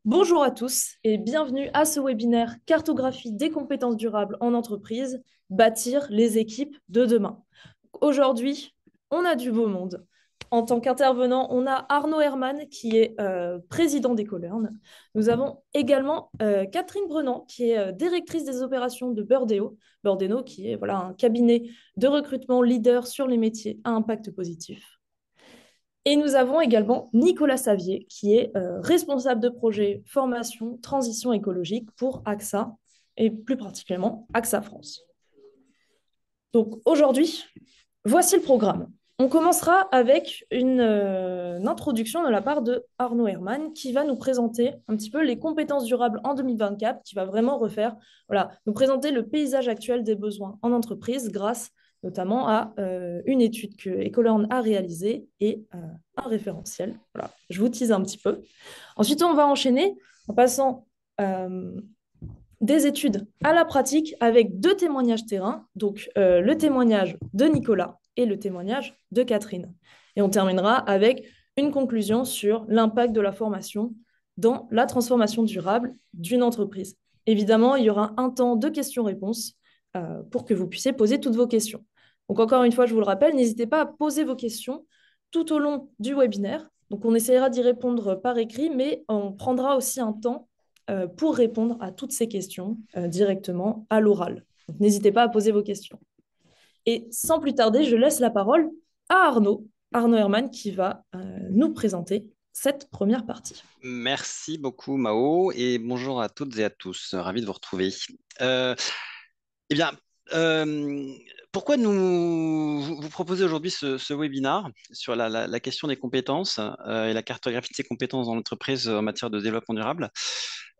Bonjour à tous et bienvenue à ce webinaire Cartographie des compétences durables en entreprise, bâtir les équipes de demain. Aujourd'hui, on a du beau monde. En tant qu'intervenant, on a Arnaud Herman qui est président d'Ecolern. Nous avons également Catherine Brennan qui est directrice des opérations de Burdeo. Burdeo qui est voilà, un cabinet de recrutement leader sur les métiers à impact positif. Et nous avons également Nicolas Savier, qui est responsable de projet formation transition écologique pour AXA, et plus particulièrement AXA France. Donc aujourd'hui, voici le programme. On commencera avec une introduction de la part de Arnaud Herman qui va nous présenter un petit peu les compétences durables en 2024, qui va vraiment refaire, voilà, nous présenter le paysage actuel des besoins en entreprise grâce notamment à une étude que Ecolern a réalisée et un référentiel. Voilà, je vous tease un petit peu. Ensuite, on va enchaîner en passant des études à la pratique avec deux témoignages terrain, donc le témoignage de Nicolas et le témoignage de Catherine. Et on terminera avec une conclusion sur l'impact de la formation dans la transformation durable d'une entreprise. Évidemment, il y aura un temps de questions-réponses pour que vous puissiez poser toutes vos questions. Donc encore une fois, je vous le rappelle, n'hésitez pas à poser vos questions tout au long du webinaire. Donc on essaiera d'y répondre par écrit, mais on prendra aussi un temps pour répondre à toutes ces questions directement à l'oral. Donc n'hésitez pas à poser vos questions. Et sans plus tarder, je laisse la parole à Arnaud Herman, qui va nous présenter cette première partie. Merci beaucoup Mao et bonjour à toutes et à tous. Ravi de vous retrouver. Euh, eh bien, euh, pourquoi vous proposez aujourd'hui ce webinaire sur la question des compétences et la cartographie de ces compétences dans l'entreprise en matière de développement durable?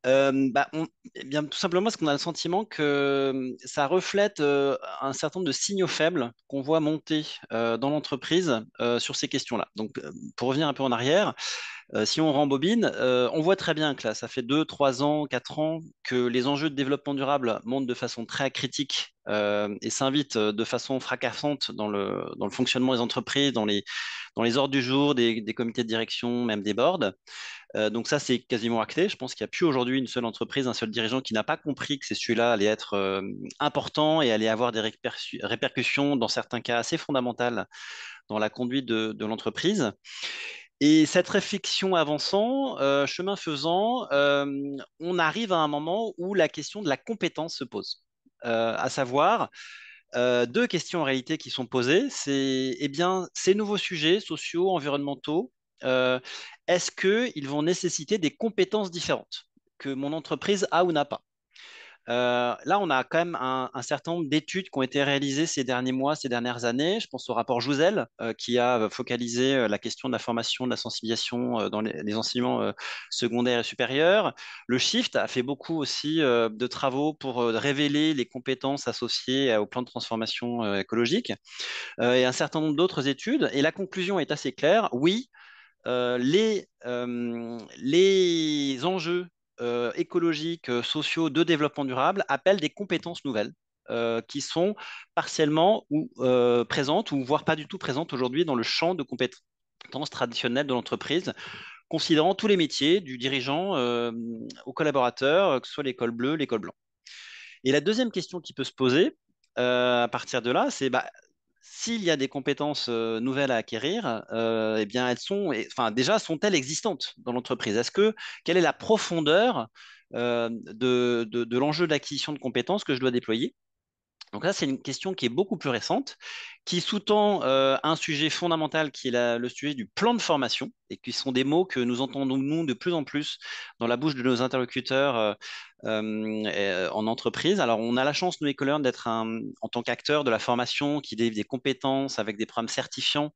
Eh bien, tout simplement parce qu'on a le sentiment que ça reflète un certain nombre de signaux faibles qu'on voit monter dans l'entreprise sur ces questions-là. Donc, pour revenir un peu en arrière, si on rembobine, on voit très bien que là, ça fait 2, 3 ans, 4 ans que les enjeux de développement durable montent de façon très critique et s'invitent de façon fracassante dans le fonctionnement des entreprises, dans les ordres du jour des comités de direction, même des boards. Donc ça, c'est quasiment acté. Je pense qu'il n'y a plus aujourd'hui une seule entreprise, un seul dirigeant qui n'a pas compris que ces sujets-là allaient être importants et allaient avoir des répercussions, dans certains cas assez fondamentales, dans la conduite de l'entreprise. Et cette réflexion avançant, chemin faisant, on arrive à un moment où la question de la compétence se pose. À savoir, deux questions en réalité qui sont posées. C'est, eh bien, ces nouveaux sujets sociaux, environnementaux, euh, est-ce qu'ils vont nécessiter des compétences différentes que mon entreprise a ou n'a pas? Là, on a quand même un certain nombre d'études qui ont été réalisées ces derniers mois, ces dernières années. Je pense au rapport Jouzel, qui a focalisé la question de la formation, de la sensibilisation dans les enseignements secondaires et supérieurs. Le Shift a fait beaucoup aussi de travaux pour révéler les compétences associées au plan de transformation écologique et un certain nombre d'autres études. Et la conclusion est assez claire. Oui, les enjeux écologiques, sociaux, de développement durable appellent des compétences nouvelles qui sont partiellement ou présentes ou voire pas du tout présentes aujourd'hui dans le champ de compétences traditionnelles de l'entreprise, considérant tous les métiers, du dirigeant au collaborateur, que ce soit l'école bleue, l'école blanche. Et la deuxième question qui peut se poser à partir de là, c'est bah, s'il y a des compétences nouvelles à acquérir, eh bien enfin déjà sont-elles existantes dans l'entreprise? Quelle est la profondeur de l'enjeu d'acquisition de compétences que je dois déployer? Donc là, c'est une question qui est beaucoup plus récente, qui sous-tend un sujet fondamental qui est le sujet du plan de formation, et qui sont des mots que nous entendons, nous, de plus en plus dans la bouche de nos interlocuteurs en entreprise. Alors, on a la chance, nous, Ecolern, d'être en tant qu'acteur de la formation qui délivre des compétences avec des programmes certifiants,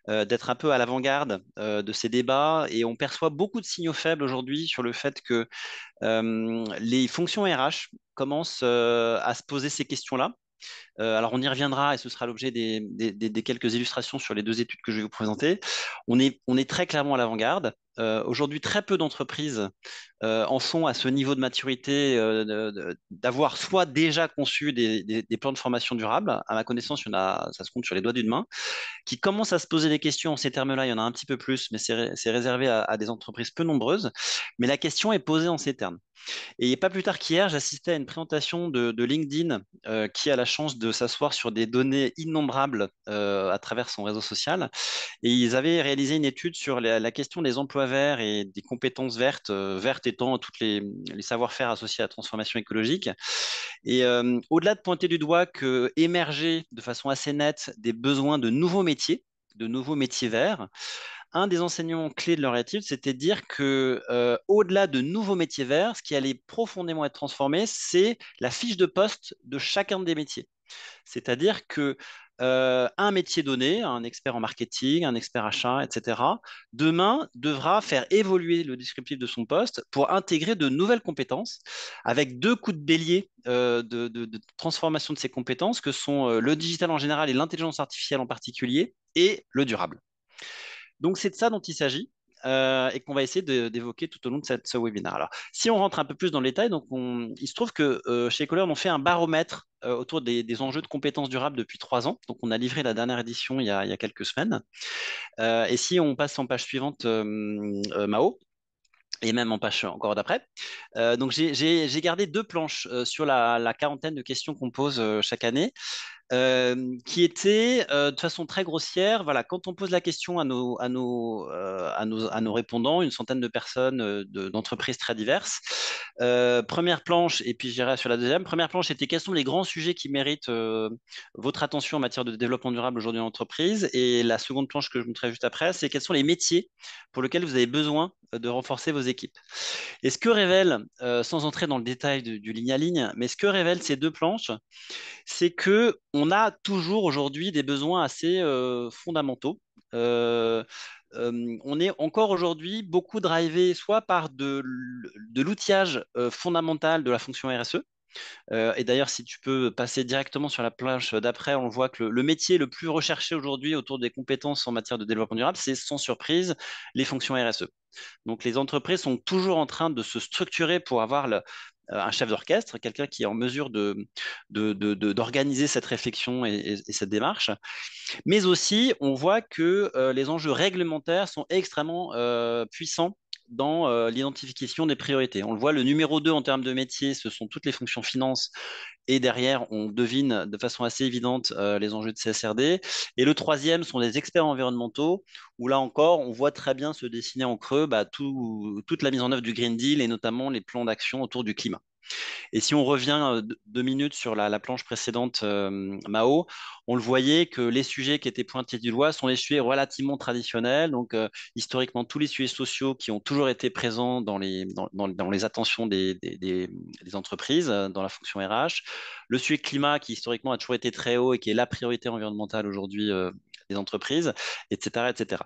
d'être un peu à l'avant-garde de ces débats, et on perçoit beaucoup de signaux faibles aujourd'hui sur le fait que les fonctions RH commencent à se poser ces questions-là Alors, on y reviendra et ce sera l'objet des quelques illustrations sur les deux études que je vais vous présenter. On est très clairement à l'avant-garde. Aujourd'hui, très peu d'entreprises en sont à ce niveau de maturité d'avoir soit déjà conçu des plans de formation durable. À ma connaissance, ça se compte sur les doigts d'une main, qui commencent à se poser des questions en ces termes-là. Il y en a un petit peu plus, mais c'est réservé à des entreprises peu nombreuses. Mais la question est posée en ces termes. Et pas plus tard qu'hier, j'assistais à une présentation de LinkedIn qui a la chance de s'asseoir sur des données innombrables à travers son réseau social. Et ils avaient réalisé une étude sur la question des emplois verts et des compétences vertes, vertes étant tous les savoir-faire associés à la transformation écologique. Et au-delà de pointer du doigt que émerger de façon assez nette des besoins de nouveaux métiers verts, un des enseignants clés de leur étude, c'était de dire que au-delà de nouveaux métiers verts, ce qui allait profondément être transformé, c'est la fiche de poste de chacun des métiers. C'est-à-dire que un métier donné, un expert en marketing, un expert achat, etc., demain devra faire évoluer le descriptif de son poste pour intégrer de nouvelles compétences avec deux coups de bélier de transformation de ces compétences que sont le digital en général et l'intelligence artificielle en particulier et le durable. Donc, c'est de ça dont il s'agit et qu'on va essayer d'évoquer tout au long de ce webinaire. Alors, si on rentre un peu plus dans le détail, donc il se trouve que chez Ecoleur, on fait un baromètre autour des enjeux de compétences durables depuis 3 ans. Donc, on a livré la dernière édition il y a quelques semaines. Et si on passe en page suivante, Mao, et même en page encore d'après. Donc, j'ai gardé deux planches sur la quarantaine de questions qu'on pose chaque année qui était de façon très grossière. Voilà, quand on pose la question à nos répondants, une centaine de personnes d'entreprises très diverses. Première planche, et puis j'irai sur la deuxième. Première planche était quels sont les grands sujets qui méritent votre attention en matière de développement durable aujourd'hui en entreprise. Et la seconde planche que je vous montrerai juste après, c'est quels sont les métiers pour lesquels vous avez besoin de renforcer vos équipes. Et ce que révèle, sans entrer dans le détail du ligne à ligne, mais ce que révèlent ces deux planches, c'est que on a toujours aujourd'hui des besoins assez fondamentaux. Euh, on est encore aujourd'hui beaucoup drivé soit par de l'outillage fondamental de la fonction RSE. Et d'ailleurs, si tu peux passer directement sur la planche d'après, on voit que le métier le plus recherché aujourd'hui autour des compétences en matière de développement durable, c'est sans surprise les fonctions RSE. Donc les entreprises sont toujours en train de se structurer pour avoir un chef d'orchestre, quelqu'un qui est en mesure d'organiser cette réflexion et cette démarche. Mais aussi, on voit que les enjeux réglementaires sont extrêmement puissants dans l'identification des priorités. On le voit, le numéro 2 en termes de métier, ce sont toutes les fonctions finance. Et derrière, on devine de façon assez évidente les enjeux de CSRD. Et le troisième sont les experts environnementaux, où là encore, on voit très bien se dessiner en creux toute la mise en œuvre du Green Deal et notamment les plans d'action autour du climat. Et si on revient 2 minutes sur la planche précédente, Mao, on le voyait que les sujets qui étaient pointés du doigt sont les sujets relativement traditionnels. Donc, historiquement, tous les sujets sociaux qui ont toujours été présents dans les attentions des entreprises, dans la fonction RH. Le sujet climat qui, historiquement, a toujours été très haut et qui est la priorité environnementale aujourd'hui des entreprises, etc., etc.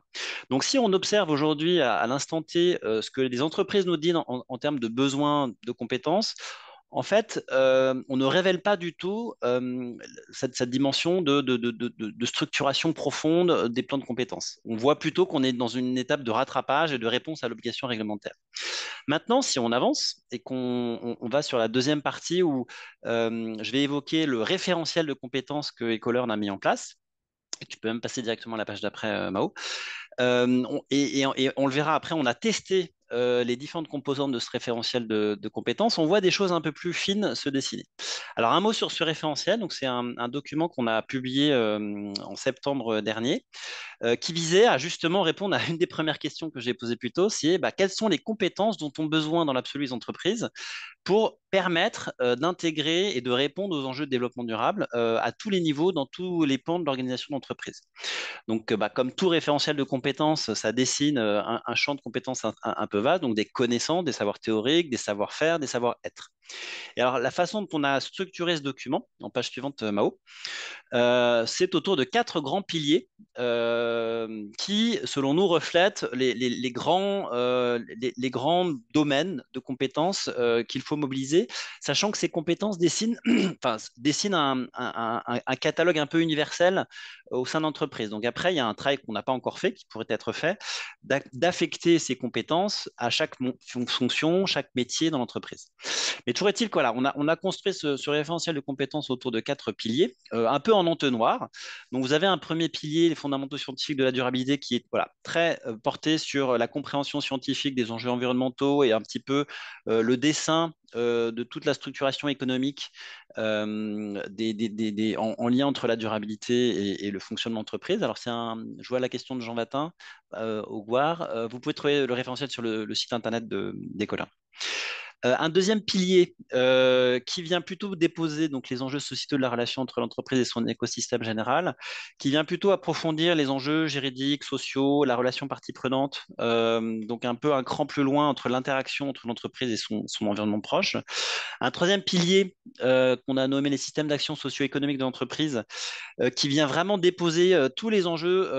Donc, si on observe aujourd'hui, à l'instant T, ce que les entreprises nous disent en termes de besoins de compétences, en fait, on ne révèle pas du tout cette dimension de structuration profonde des plans de compétences. On voit plutôt qu'on est dans une étape de rattrapage et de réponse à l'obligation réglementaire. Maintenant, si on avance et qu'on va sur la deuxième partie où je vais évoquer le référentiel de compétences que Ecolearn a mis en place, et tu peux même passer directement à la page d'après, Mao. Et on le verra après, on a testé les différentes composantes de ce référentiel de compétences. On voit des choses un peu plus fines se dessiner. Alors, un mot sur ce référentiel. Donc, c'est un document qu'on a publié en septembre dernier qui visait à justement répondre à une des premières questions que j'ai posées plus tôt, c'est quelles sont les compétences dont ont besoin dans l'absolu les entreprises pour permettre d'intégrer et de répondre aux enjeux de développement durable à tous les niveaux, dans tous les pans de l'organisation d'entreprise. Donc, comme tout référentiel de compétences, ça dessine un champ de compétences un peu vaste, donc des connaissances, des savoirs théoriques, des savoir-faire, des savoir-être. Et alors, la façon dont on a structuré ce document, en page suivante, Mao, c'est autour de quatre grands piliers qui, selon nous, reflètent les grands domaines de compétences qu'il faut mobiliser, sachant que ces compétences dessinent, enfin, dessinent un catalogue un peu universel au sein d'entreprise. Donc après, il y a un travail qu'on n'a pas encore fait, qui pourrait être fait, d'affecter ces compétences à chaque fonction, chaque métier dans l'entreprise. Mais toujours est-il que voilà, on a construit ce référentiel de compétences autour de quatre piliers, un peu en entonnoir. Donc vous avez un premier pilier, les fondamentaux scientifiques de la durabilité, qui est voilà, très porté sur la compréhension scientifique des enjeux environnementaux et un petit peu le dessin de toute la structuration économique en lien entre la durabilité et le fonctionnement de l'entreprise. Alors, je vois la question de Jean Vatin au Gouard. Vous pouvez trouver le référentiel sur le site internet d'Ecolab. Un deuxième pilier qui vient plutôt déposer donc, les enjeux sociétaux de la relation entre l'entreprise et son écosystème général, qui vient plutôt approfondir les enjeux juridiques, sociaux, la relation partie prenante, donc un peu un cran plus loin entre l'interaction entre l'entreprise et son environnement proche. Un troisième pilier qu'on a nommé les systèmes d'action socio-économique de l'entreprise, qui vient vraiment déposer tous les enjeux,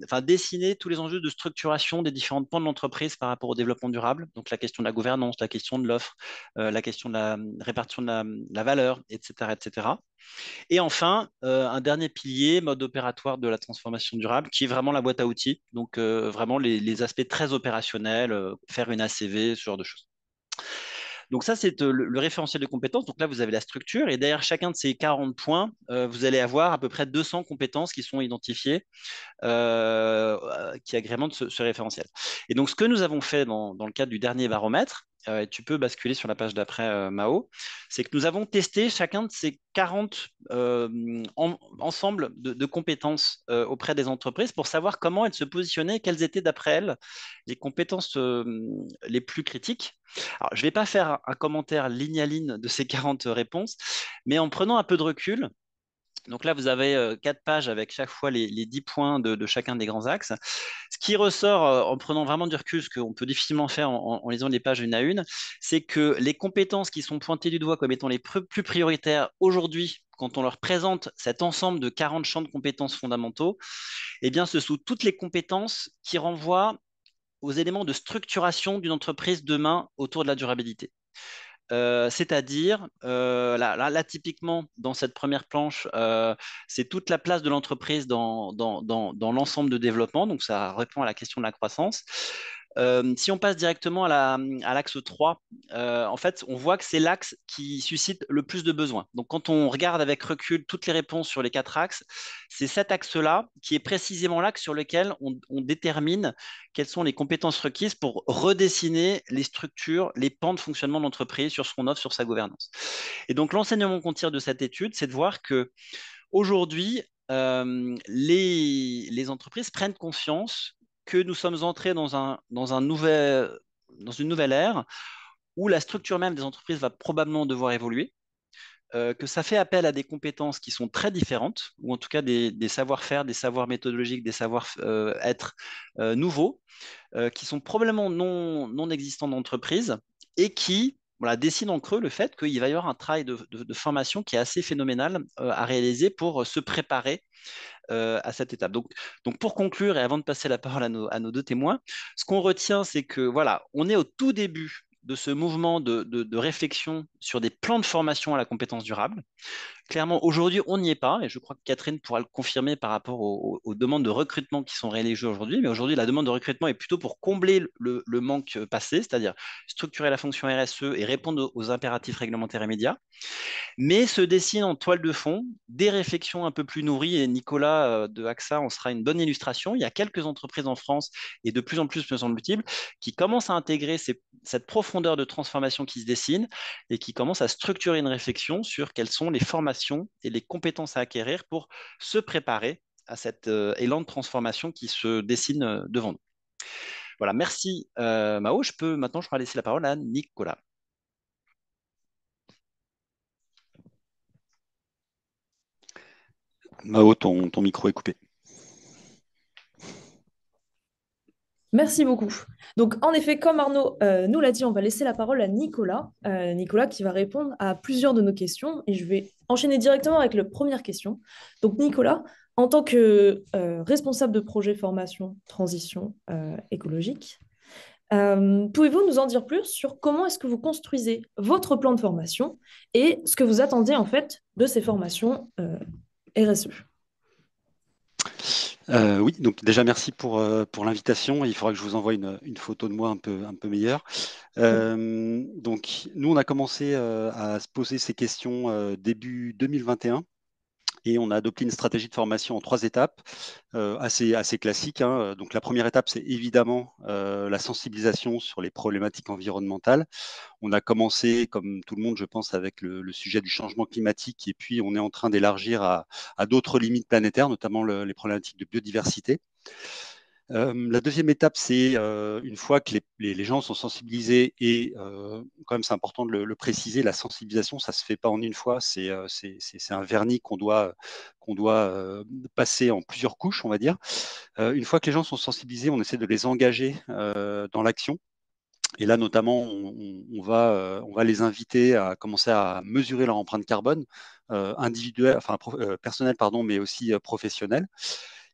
enfin dessiner tous les enjeux de structuration des différents pans de l'entreprise par rapport au développement durable. Donc la question de la gouvernance, la question de l'offre, la question de la répartition de la valeur, etc., etc. Et enfin, un dernier pilier, mode opératoire de la transformation durable, qui est vraiment la boîte à outils. Donc vraiment les aspects très opérationnels, faire une ACV, ce genre de choses. Donc ça, c'est le référentiel de compétences. Donc là, vous avez la structure et derrière chacun de ces 40 points, vous allez avoir à peu près 200 compétences qui sont identifiées, qui agrémentent ce référentiel. Et donc, ce que nous avons fait dans le cadre du dernier baromètre, et tu peux basculer sur la page d'après, Mao, c'est que nous avons testé chacun de ces 40 ensembles de compétences auprès des entreprises pour savoir comment elles se positionnaient, quelles étaient d'après elles les compétences les plus critiques. Alors, je ne vais pas faire un commentaire ligne à ligne de ces 40 réponses, mais en prenant un peu de recul, donc là, vous avez 4 pages avec chaque fois les 10 points de chacun des grands axes. Ce qui ressort en prenant vraiment du recul, ce qu'on peut difficilement faire en lisant les pages une à une, c'est que les compétences qui sont pointées du doigt comme étant les plus prioritaires aujourd'hui, quand on leur présente cet ensemble de 40 champs de compétences fondamentaux, eh bien, ce sont toutes les compétences qui renvoient aux éléments de structuration d'une entreprise demain autour de la durabilité. C'est-à-dire, là, typiquement, dans cette première planche, c'est toute la place de l'entreprise dans l'ensemble de développement. Donc, ça répond à la question de la croissance. Si on passe directement à l'axe 3, en fait, on voit que c'est l'axe qui suscite le plus de besoins. Donc, quand on regarde avec recul toutes les réponses sur les 4 axes, c'est cet axe-là qui est précisément l'axe sur lequel on détermine quelles sont les compétences requises pour redessiner les structures, les pans de fonctionnement de l'entreprise sur son offre, sur sa gouvernance. Et donc, l'enseignement qu'on tire de cette étude, c'est de voir que aujourd'hui, les entreprises prennent conscience que nous sommes entrés dans une nouvelle ère où la structure même des entreprises va probablement devoir évoluer, que ça fait appel à des compétences qui sont très différentes, ou en tout cas des savoir-faire, des savoirs méthodologiques, des savoir-être nouveaux, qui sont probablement non existants dans l'entreprise et qui voilà, dessinent en creux le fait qu'il va y avoir un travail de formation qui est assez phénoménal à réaliser pour se préparer à cette étape. Donc, pour conclure et avant de passer la parole à nos deux témoins, ce qu'on retient, c'est que voilà, on est au tout début de ce mouvement de réflexion sur des plans de formation à la compétence durable. Clairement, aujourd'hui, on n'y est pas, et je crois que Catherine pourra le confirmer par rapport aux demandes de recrutement qui sont réalisées aujourd'hui. Mais aujourd'hui, la demande de recrutement est plutôt pour combler le manque passé, c'est-à-dire structurer la fonction RSE et répondre aux impératifs réglementaires immédiats. Mais se dessinent en toile de fond des réflexions un peu plus nourries, et Nicolas de AXA en sera une bonne illustration. Il y a quelques entreprises en France, et de plus en plus, me semble-t-il, qui commencent à intégrer cette profondeur de transformation qui se dessine et qui commencent à structurer une réflexion sur quelles sont les formations et les compétences à acquérir pour se préparer à cet élan de transformation qui se dessine devant nous. Voilà, merci Mao. Maintenant, je pourrais laisser la parole à Nicolas. Mao, ton micro est coupé. Merci beaucoup. Donc, en effet, comme Arnaud nous l'a dit, on va laisser la parole à Nicolas. Nicolas qui va répondre à plusieurs de nos questions. Et je vais enchaîner directement avec la première question. Donc, Nicolas, en tant que responsable de projet formation transition écologique, pouvez-vous nous en dire plus sur comment est-ce que vous construisez votre plan de formation et ce que vous attendez en fait de ces formations RSE? Oui, donc déjà merci pour l'invitation. Il faudra que je vous envoie une photo de moi un peu meilleure. Donc nous, on a commencé à se poser ces questions début 2021 et on a adopté une stratégie de formation en trois étapes, assez classique, hein. Donc la première étape, c'est évidemment la sensibilisation sur les problématiques environnementales. On a commencé, comme tout le monde, je pense, avec le sujet du changement climatique, et puis on est en train d'élargir à d'autres limites planétaires, notamment les problématiques de biodiversité. La deuxième étape, c'est une fois que les gens sont sensibilisés, et quand même c'est important de le préciser, la sensibilisation, ça se fait pas en une fois, c'est un vernis qu'on doit passer en plusieurs couches, on va dire. Une fois que les gens sont sensibilisés, on essaie de les engager dans l'action. Et là, notamment, on va les inviter à commencer à mesurer leur empreinte carbone individuelle, enfin personnelle, pardon, mais aussi professionnelle.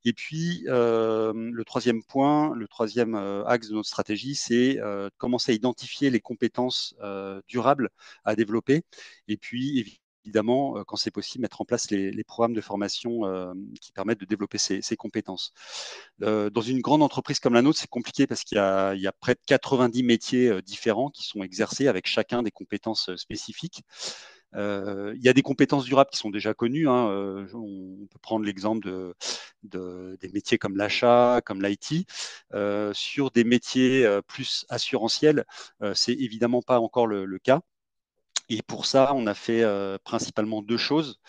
Et puis, le troisième point, le troisième axe de notre stratégie, c'est de commencer à identifier les compétences durables à développer. Et puis, évidemment, quand c'est possible, mettre en place les programmes de formation qui permettent de développer ces compétences. Dans une grande entreprise comme la nôtre, c'est compliqué parce il y a près de 90 métiers différents qui sont exercés avec chacun des compétences spécifiques. Il y a des compétences durables qui sont déjà connues, hein. On peut prendre l'exemple des métiers comme l'achat, comme l'IT. Sur des métiers plus assurantiels, c'est évidemment pas encore le cas. Et pour ça, on a fait principalement deux choses.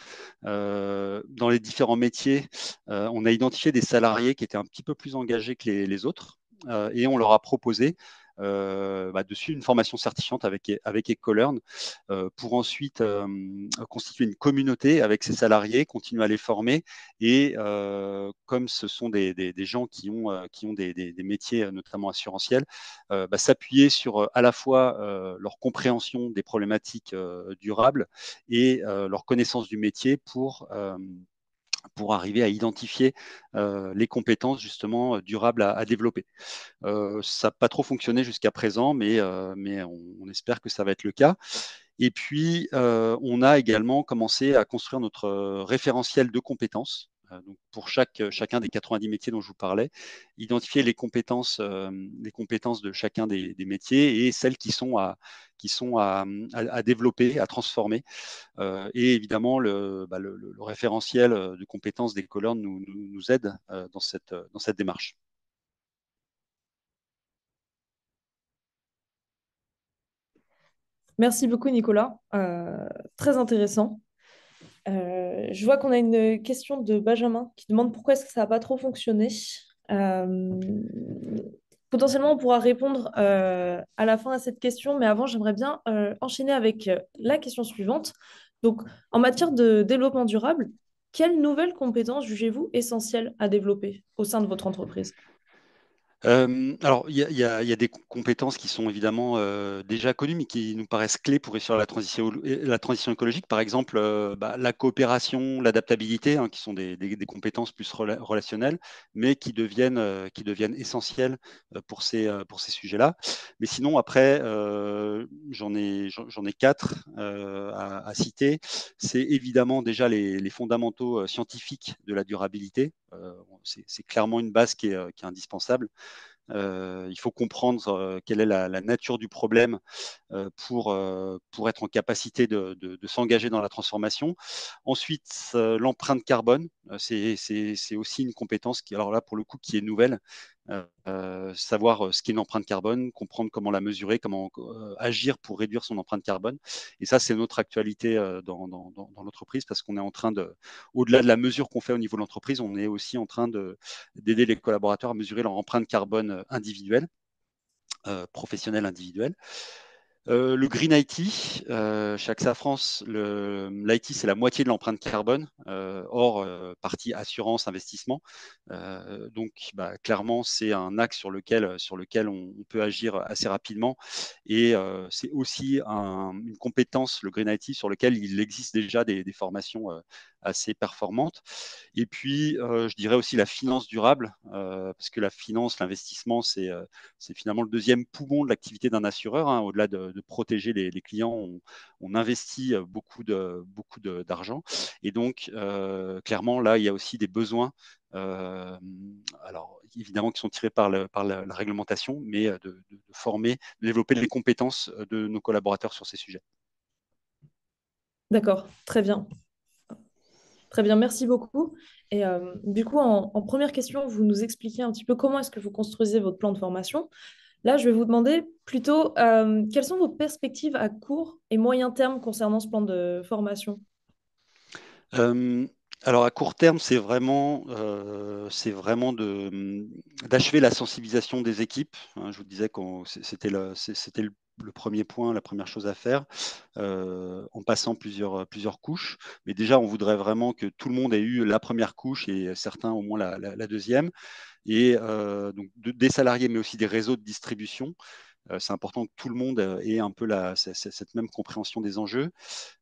Dans les différents métiers, on a identifié des salariés qui étaient un petit peu plus engagés que les autres, et on leur a proposé de suivre une formation certifiante avec Ecolearn pour ensuite constituer une communauté avec ces salariés, continuer à les former, et comme ce sont des gens qui ont des métiers notamment assurantiels, s'appuyer sur à la fois leur compréhension des problématiques durables et leur connaissance du métier pour arriver à identifier les compétences justement durables à développer. Ça n'a pas trop fonctionné jusqu'à présent, mais on espère que ça va être le cas. Et puis, on a également commencé à construire notre référentiel de compétences. Donc pour chacun des 90 métiers dont je vous parlais, identifier les compétences de chacun des métiers et celles qui sont à développer, à transformer. Et évidemment, le référentiel de compétences des Colorn nous aide dans cette démarche. Merci beaucoup, Nicolas. Très intéressant. Je vois qu'on a une question de Benjamin qui demande pourquoi est-ce que ça n'a pas trop fonctionné. Euh, Potentiellement, on pourra répondre à la fin à cette question, mais avant, j'aimerais bien enchaîner avec la question suivante. Donc, en matière de développement durable, quelles nouvelles compétences jugez-vous essentielles à développer au sein de votre entreprise? Alors, il y a des compétences qui sont évidemment déjà connues, mais qui nous paraissent clés pour réussir la transition écologique. Par exemple, la coopération, l'adaptabilité, hein, qui sont des compétences plus relationnelles, mais qui deviennent essentielles pour ces sujets-là. Mais sinon, après, j'en ai quatre à citer. C'est évidemment déjà les fondamentaux scientifiques de la durabilité. C'est clairement une base qui est indispensable. Il faut comprendre quelle est la nature du problème pour être en capacité de s'engager dans la transformation. Ensuite, l'empreinte carbone, c'est aussi une compétence qui, alors là, pour le coup, qui est nouvelle. Savoir ce qu'est une empreinte carbone, comprendre comment la mesurer, comment agir pour réduire son empreinte carbone. Et ça, c'est notre actualité dans l'entreprise, parce qu'on est en train au-delà de la mesure qu'on fait au niveau de l'entreprise, on est aussi en train d'aider les collaborateurs à mesurer leur empreinte carbone individuelle, professionnelle individuelle. Le Green IT, chez AXA France, l'IT, c'est la moitié de l'empreinte carbone, hors partie assurance, investissement. Donc, bah, clairement, c'est un axe sur lequel on peut agir assez rapidement. Et c'est aussi une compétence, le Green IT, sur lequel il existe déjà des formations assez performantes. Et puis, je dirais aussi la finance durable, parce que la finance, l'investissement, c'est finalement le deuxième poumon de l'activité d'un assureur, hein. Au-delà de protéger les clients, on investit d'argent. Et donc, clairement, là, il y a aussi des besoins, euh, alors évidemment, qui sont tirés par la réglementation, mais de former, de développer les compétences de nos collaborateurs sur ces sujets. D'accord, très bien. Très bien, merci beaucoup. Et du coup, en première question, vous nous expliquez un petit peu comment est-ce que vous construisez votre plan de formation. Là, je vais vous demander plutôt quelles sont vos perspectives à court et moyen terme concernant ce plan de formation? Euh, alors à court terme, c'est vraiment d'achever la sensibilisation des équipes, hein. Je vous disais que c'était le premier point, la première chose à faire, en passant plusieurs couches. Mais déjà, on voudrait vraiment que tout le monde ait eu la première couche et certains au moins la deuxième. Et donc des salariés, mais aussi des réseaux de distribution. C'est important que tout le monde ait un peu cette même compréhension des enjeux.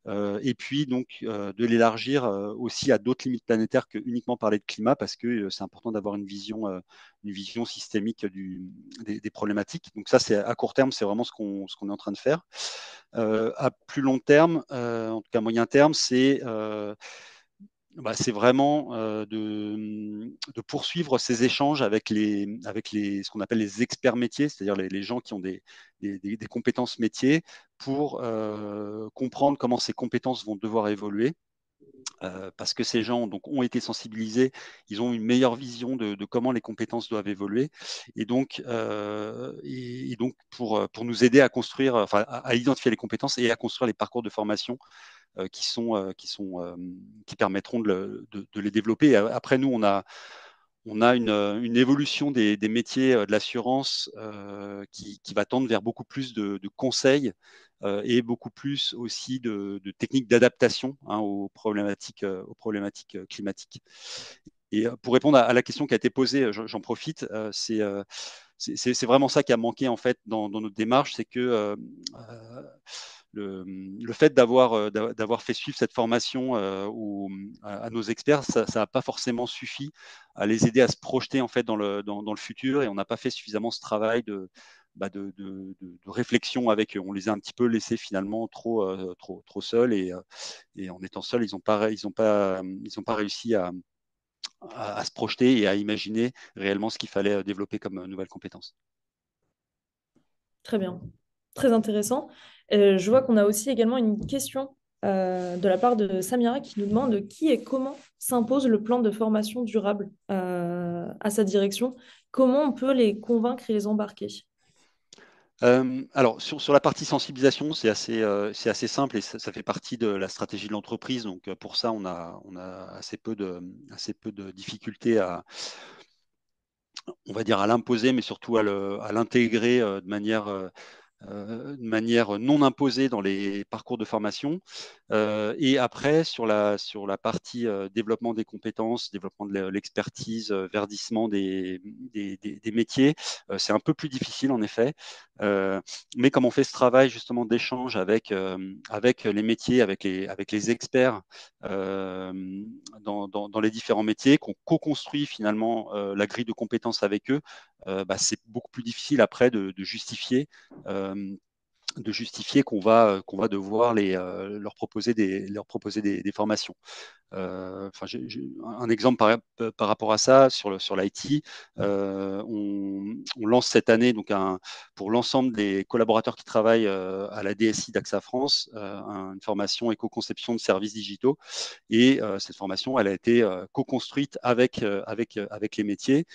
Et puis donc de l'élargir aussi à d'autres limites planétaires que uniquement parler de climat, parce que c'est important d'avoir une vision systémique des problématiques. Donc ça, c'est à court terme, c'est vraiment ce qu'on est en train de faire. À plus long terme, en tout cas moyen terme, c'est vraiment de poursuivre ces échanges ce qu'on appelle les experts métiers, c'est-à-dire les gens qui ont des compétences métiers, pour comprendre comment ces compétences vont devoir évoluer. Parce que ces gens donc, ont été sensibilisés, ils ont une meilleure vision de comment les compétences doivent évoluer. Et donc pour nous aider à construire, enfin, à identifier les compétences et à construire les parcours de formation qui permettront de les développer. Et après, nous, on a une évolution des métiers de l'assurance qui va tendre vers beaucoup plus de conseils et beaucoup plus aussi de techniques d'adaptation, hein, aux problématiques climatiques. Et pour répondre à la question qui a été posée, j'en profite, c'est vraiment ça qui a manqué en fait dans notre démarche, c'est que le fait d'avoir fait suivre cette formation à nos experts, ça n'a pas forcément suffi à les aider à se projeter en fait dans le futur, et on n'a pas fait suffisamment ce travail de réflexion avec eux. On les a un petit peu laissés finalement trop seuls, et en étant seuls, ils ont pas réussi à se projeter et à imaginer réellement ce qu'il fallait développer comme nouvelles compétences. Très bien, très intéressant. Je vois qu'on a aussi également une question de la part de Samira qui nous demande qui et comment s'impose le plan de formation durable à sa direction. Comment on peut les convaincre et les embarquer? Alors, sur la partie sensibilisation, c'est assez simple, et ça fait partie de la stratégie de l'entreprise. Donc, pour ça, on a assez peu de difficultés on va dire, à l'imposer, mais surtout à l'intégrer de manière non imposée dans les parcours de formation. Et après, sur la partie développement des compétences, développement de l'expertise, verdissement des métiers, c'est un peu plus difficile en effet. Euh, mais comme on fait ce travail justement d'échange avec les métiers, avec les experts dans les différents métiers, qu'on co-construit finalement la grille de compétences avec eux, c'est beaucoup plus difficile après euh, de justifier qu'on va devoir leur proposer des formations. Enfin, j'ai un exemple par rapport à ça sur l'IT. On lance cette année, donc pour l'ensemble des collaborateurs qui travaillent à la DSI d'AXA France, une formation éco-conception de services digitaux. Et cette formation, elle a été co-construite avec les métiers.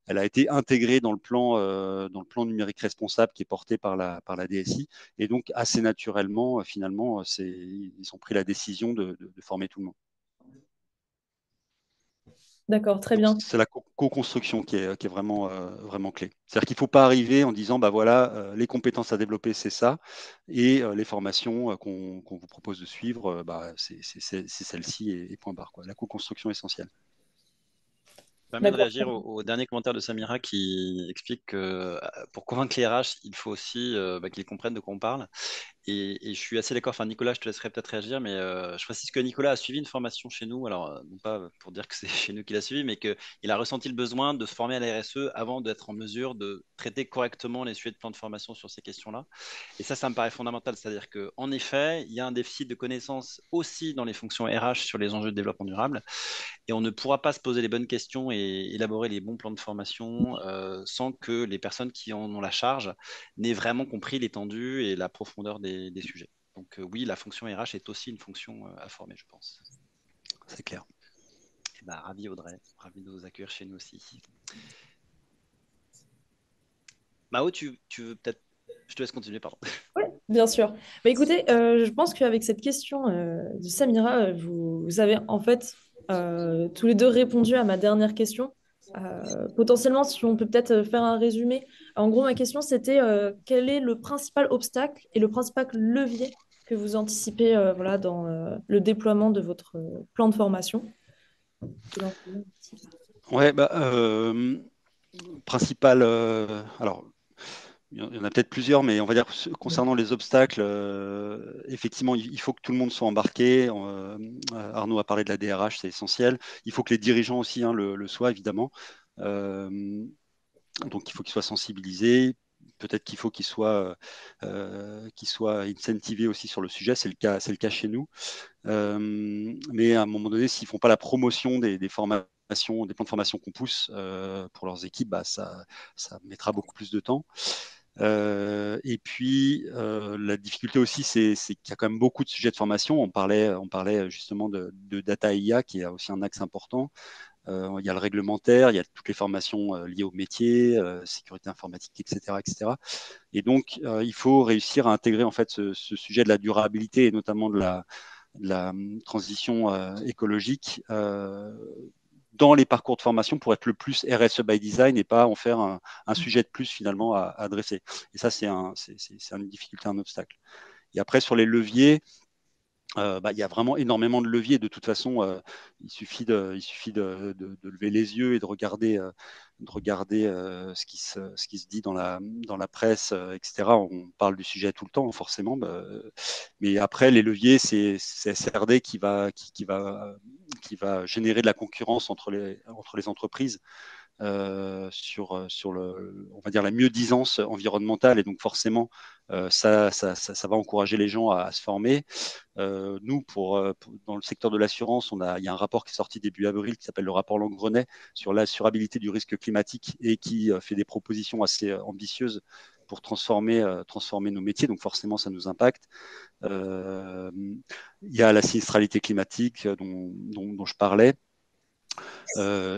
Elle a été intégrée dans le plan numérique responsable qui est porté par la DSI. Et donc, assez naturellement, finalement, ils ont pris la décision de former tout le monde. D'accord, très Donc, bien. c'est la co-construction qui est vraiment, vraiment clé. C'est-à-dire qu'il ne faut pas arriver en disant, bah voilà, les compétences à développer, c'est ça, et les formations qu'on vous propose de suivre, bah, c'est celle-ci et point barre, quoi. La co-construction essentielle. Permet de D'accord. réagir au dernier commentaire de Samira qui explique que pour convaincre les RH, il faut aussi qu'ils comprennent de quoi on parle. Et je suis assez d'accord. Enfin, Nicolas, je te laisserai peut-être réagir, mais je précise que Nicolas a suivi une formation chez nous. Alors, non pas pour dire que c'est chez nous qu'il a suivi, mais qu'il a ressenti le besoin de se former à la RSE avant d'être en mesure de traiter correctement les sujets de plan de formation sur ces questions-là. Et ça me paraît fondamental. C'est-à-dire qu'en effet, il y a un déficit de connaissances aussi dans les fonctions RH sur les enjeux de développement durable. Et on ne pourra pas se poser les bonnes questions et élaborer les bons plans de formation sans que les personnes qui en ont la charge n'aient vraiment compris l'étendue et la profondeur des sujets. Donc oui, la fonction RH est aussi une fonction à former, je pense. C'est clair. Et ben, ravi Audrey, ravi de vous accueillir chez nous aussi. Mao, tu veux peut-être... Je te laisse continuer, pardon. Oui, bien sûr. Bah, écoutez, je pense qu'avec cette question de Samira, vous avez en fait tous les deux répondu à ma dernière question. Potentiellement, si on peut peut-être faire un résumé. En gros, ma question, c'était quel est le principal obstacle et le principal levier que vous anticipez voilà, dans le déploiement de votre plan de formation? Ouais, bah, principal. Alors, il y en a peut-être plusieurs, mais on va dire concernant les obstacles, effectivement, il faut que tout le monde soit embarqué. Arnaud a parlé de la DRH, c'est essentiel. Il faut que les dirigeants aussi le soient, évidemment. Euh, donc, il faut qu'ils soient sensibilisés. Peut-être qu'il faut qu'ils soient incentivés aussi sur le sujet. C'est le cas chez nous. Mais à un moment donné, s'ils font pas la promotion des formations, des plans de formation qu'on pousse pour leurs équipes, bah, ça mettra beaucoup plus de temps. Et puis, la difficulté aussi, c'est qu'il y a quand même beaucoup de sujets de formation. On parlait justement de data IA, qui est aussi un axe important. Il y a le réglementaire, il y a toutes les formations liées au métier, sécurité informatique, etc., etc. Et donc, il faut réussir à intégrer en fait ce sujet de la durabilité et notamment de la transition écologique dans les parcours de formation pour être le plus RSE by design et pas en faire un sujet de plus finalement à adresser. Et ça, c'est une difficulté, un obstacle. Et après, sur les leviers, bah, il y a vraiment énormément de leviers. De toute façon, il suffit de lever les yeux et de regarder ce qui se dit dans la presse, etc. On parle du sujet tout le temps, forcément. Bah, mais après, les leviers, c'est SRD qui va générer de la concurrence entre les entreprises sur on va dire la mieux-disance environnementale. Et donc, forcément, ça va encourager les gens à se former. Nous, dans le secteur de l'assurance, il y a un rapport qui est sorti début avril qui s'appelle le rapport Langrenet sur l'assurabilité du risque climatique et qui fait des propositions assez ambitieuses pour transformer nos métiers. Donc forcément, ça nous impacte. Il y a la sinistralité climatique dont je parlais.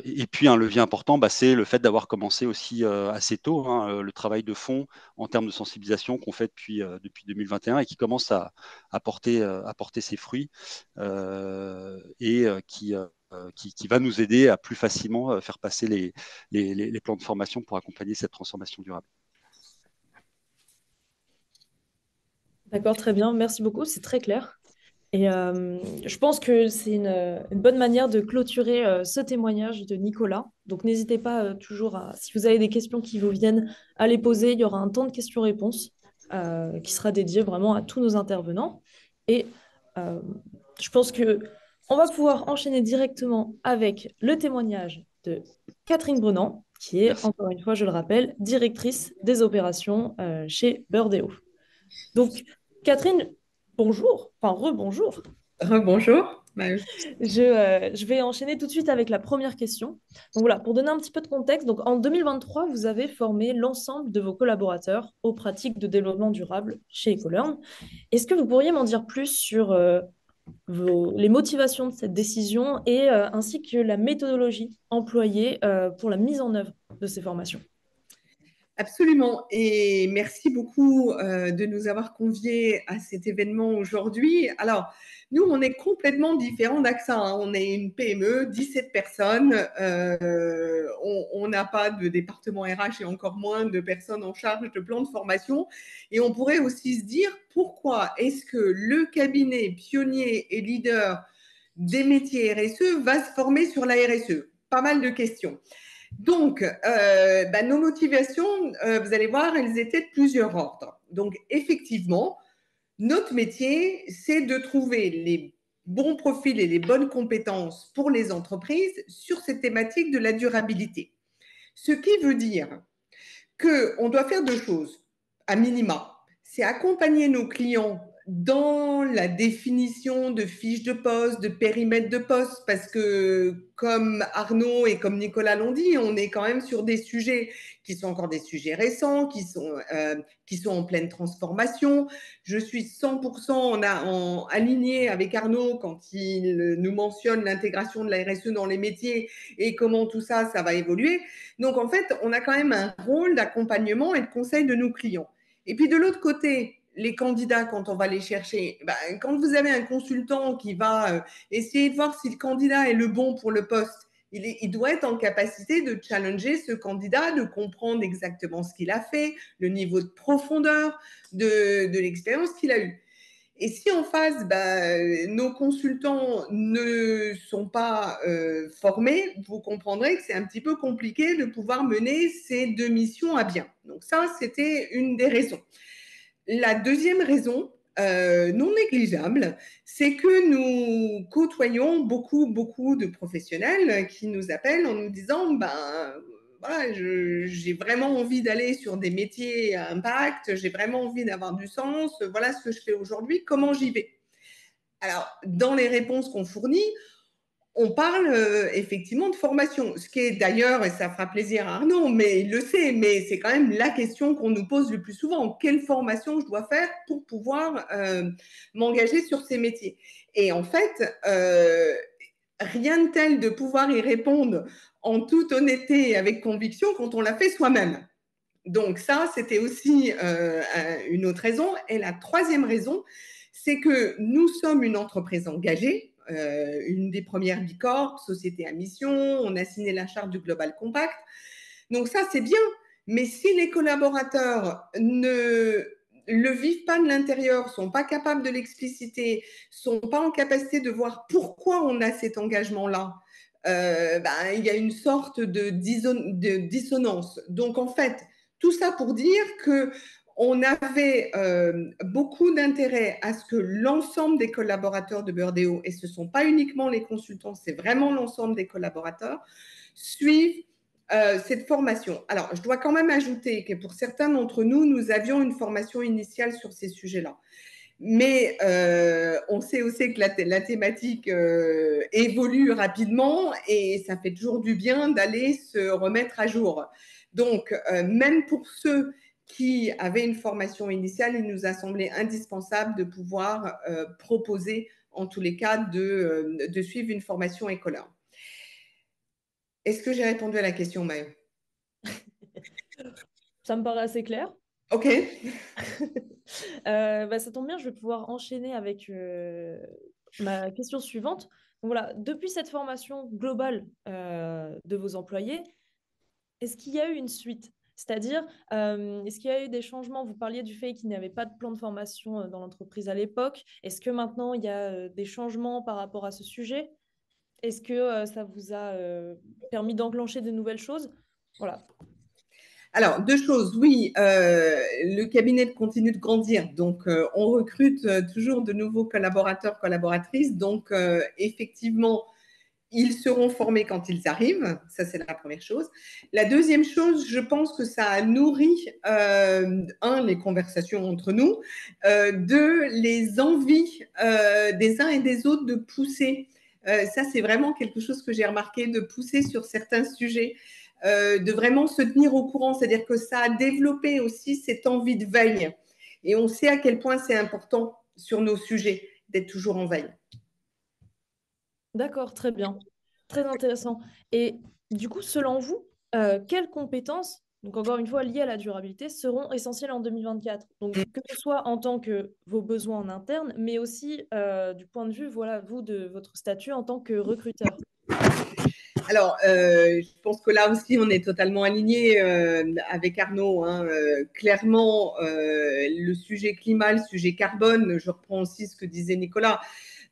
Et puis un levier important, bah, c'est le fait d'avoir commencé aussi assez tôt hein, le travail de fond en termes de sensibilisation qu'on fait depuis 2021 et qui commence à porter ses fruits et qui va nous aider à plus facilement faire passer les plans de formation pour accompagner cette transformation durable. D'accord, très bien. Merci beaucoup. C'est très clair. Et je pense que c'est une bonne manière de clôturer ce témoignage de Nicolas. Donc n'hésitez pas toujours si vous avez des questions qui vous viennent, à les poser. Il y aura un temps de questions-réponses qui sera dédié vraiment à tous nos intervenants. Et euh, je pense que on va pouvoir enchaîner directement avec le témoignage de Catherine Brennan, qui est, Merci. encore une fois, je le rappelle, directrice des opérations chez Burdeo. Donc, Catherine, bonjour, enfin rebonjour. Bonjour. Bah oui. Je vais enchaîner tout de suite avec la première question. Donc voilà, pour donner un petit peu de contexte, donc en 2023, vous avez formé l'ensemble de vos collaborateurs aux pratiques de développement durable chez Ecolearn. Est-ce que vous pourriez m'en dire plus sur les motivations de cette décision et ainsi que la méthodologie employée pour la mise en œuvre de ces formations? Absolument. Et merci beaucoup de nous avoir conviés à cet événement aujourd'hui. Alors, nous, on est complètement différents d'AXA, hein. On est une PME, 17 personnes. On n'a pas de département RH et encore moins de personnes en charge de plans de formation. Et on pourrait aussi se dire pourquoi est-ce que le cabinet pionnier et leader des métiers RSE va se former sur la RSE? Pas mal de questions. Donc, nos motivations, vous allez voir, elles étaient de plusieurs ordres. Donc, effectivement, notre métier, c'est de trouver les bons profils et les bonnes compétences pour les entreprises sur cette thématique de la durabilité. Ce qui veut dire qu'on doit faire deux choses, à minima. C'est accompagner nos clients dans la définition de fiches de poste, de périmètre de poste, parce que comme Arnaud et comme Nicolas l'ont dit, on est quand même sur des sujets qui sont encore des sujets récents, qui sont en pleine transformation. Je suis 100% aligné avec Arnaud quand il nous mentionne l'intégration de la RSE dans les métiers et comment tout ça, ça va évoluer. Donc, en fait, on a quand même un rôle d'accompagnement et de conseil de nos clients. Et puis, de l'autre côté, les candidats, quand on va les chercher, quand vous avez un consultant qui va essayer de voir si le candidat est le bon pour le poste, il doit être en capacité de challenger ce candidat, de comprendre exactement ce qu'il a fait, le niveau de profondeur de l'expérience qu'il a eue. Et si en face, nos consultants ne sont pas formés, vous comprendrez que c'est un petit peu compliqué de pouvoir mener ces deux missions à bien. Donc ça, c'était une des raisons. La deuxième raison, non négligeable, c'est que nous côtoyons beaucoup de professionnels qui nous appellent en nous disant voilà, j'ai vraiment envie d'aller sur des métiers à impact, j'ai vraiment envie d'avoir du sens, voilà ce que je fais aujourd'hui, comment j'y vais? Alors, dans les réponses qu'on fournit, on parle effectivement de formation, ce qui est d'ailleurs, et ça fera plaisir à Arnaud, mais il le sait, mais c'est quand même la question qu'on nous pose le plus souvent. Quelle formation je dois faire pour pouvoir m'engager sur ces métiers? Et en fait, rien de tel de pouvoir y répondre en toute honnêteté et avec conviction quand on l'a fait soi-même. Donc ça, c'était aussi une autre raison. Et la troisième raison, c'est que nous sommes une entreprise engagée, une des premières Bicorp, société à mission, on a signé la charte du Global Compact. Donc ça, c'est bien. Mais si les collaborateurs ne le vivent pas de l'intérieur, sont pas capables de l'expliciter, sont pas en capacité de voir pourquoi on a cet engagement-là, il y a une sorte de dissonance. Donc en fait, tout ça pour dire que on avait beaucoup d'intérêt à ce que l'ensemble des collaborateurs de Burdeo, et ce ne sont pas uniquement les consultants, c'est vraiment l'ensemble des collaborateurs, suivent cette formation. Alors, je dois quand même ajouter que pour certains d'entre nous, nous avions une formation initiale sur ces sujets-là. Mais on sait aussi que la thématique évolue rapidement et ça fait toujours du bien d'aller se remettre à jour. Donc, même pour ceux qui avaient une formation initiale, il nous a semblé indispensable de pouvoir proposer, en tous les cas, de suivre une formation écolaire. Est-ce que j'ai répondu à la question, Maë? Ça me paraît assez clair. Ok. Ça tombe bien, je vais pouvoir enchaîner avec ma question suivante. Donc voilà, depuis cette formation globale de vos employés, est-ce qu'il y a eu une suite? C'est-à-dire, est-ce qu'il y a eu des changements? Vous parliez du fait qu'il n'y avait pas de plan de formation dans l'entreprise à l'époque. Est-ce que maintenant, il y a des changements par rapport à ce sujet? Est-ce que ça vous a permis d'enclencher de nouvelles choses? Voilà. Alors, deux choses. Oui, le cabinet continue de grandir. Donc, on recrute toujours de nouveaux collaborateurs, collaboratrices. Donc, effectivement, ils seront formés quand ils arrivent. Ça, c'est la première chose. La deuxième chose, je pense que ça a nourri, les conversations entre nous, deux, les envies des uns et des autres de pousser. Ça, c'est vraiment quelque chose que j'ai remarqué, de pousser sur certains sujets. De vraiment se tenir au courant, c'est-à-dire que ça a développé aussi cette envie de veille. Et on sait à quel point c'est important sur nos sujets d'être toujours en veille. D'accord, très bien. Très intéressant. Et du coup, selon vous, quelles compétences donc encore une fois liées à la durabilité, seront essentielles en 2024. Donc que ce soit en tant que vos besoins en interne, mais aussi du point de vue, voilà, vous, de votre statut en tant que recruteur. Alors, je pense que là aussi, on est totalement aligné avec Arnaud. Hein. Clairement, le sujet climat, le sujet carbone, je reprends aussi ce que disait Nicolas,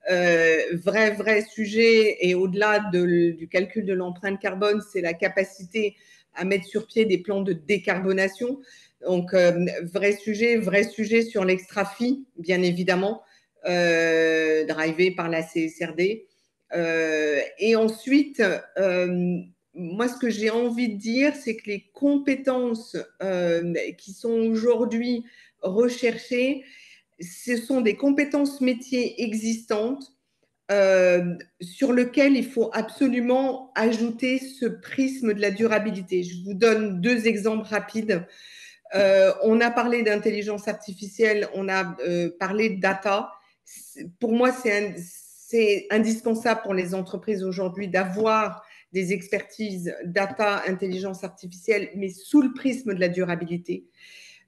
vrai sujet, et au-delà du calcul de l'empreinte carbone, c'est la capacité à mettre sur pied des plans de décarbonation. Donc, vrai sujet sur l'extra-FI, bien évidemment, drivé par la CSRD. Et ensuite, moi, ce que j'ai envie de dire, c'est que les compétences qui sont aujourd'hui recherchées, ce sont des compétences métiers existantes sur lesquelles il faut absolument ajouter ce prisme de la durabilité. Je vous donne 2 exemples rapides. On a parlé d'intelligence artificielle, on a parlé de data. Pour moi, c'est indispensable pour les entreprises aujourd'hui d'avoir des expertises data, intelligence artificielle, mais sous le prisme de la durabilité.